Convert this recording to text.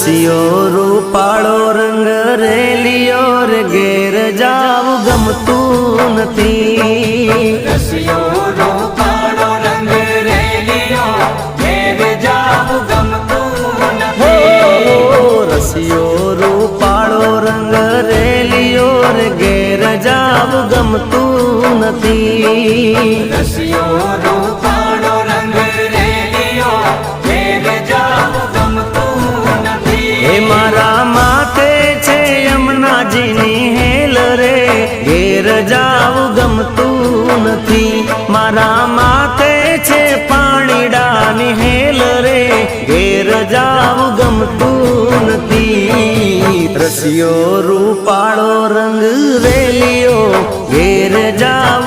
રસિયો રૂપાળો રંગ રેલિયો રે ઘેર જાવ ગમતું નથી રસિયો રૂપાળો રંગ રેલિયો ઘેર જાવ ગમતું નથી રસિયો રૂપાળો રંગ રેલિયો રે ઘેર જાવ ગમતું નથી રસિયો રૂપાળો રંગ રેલિયો ઘેર જાવ ગમતું નથી હે મારા માથે છે યમુનાજીની હેલ રે ઘેર જાવ ગમતું નથી મારા માથે છે પાણીડાની હેલ રે ઘેર જાવ ગમતું નથી રસિયો રૂપાળો રંગ રેલિયો ઘેર જાવ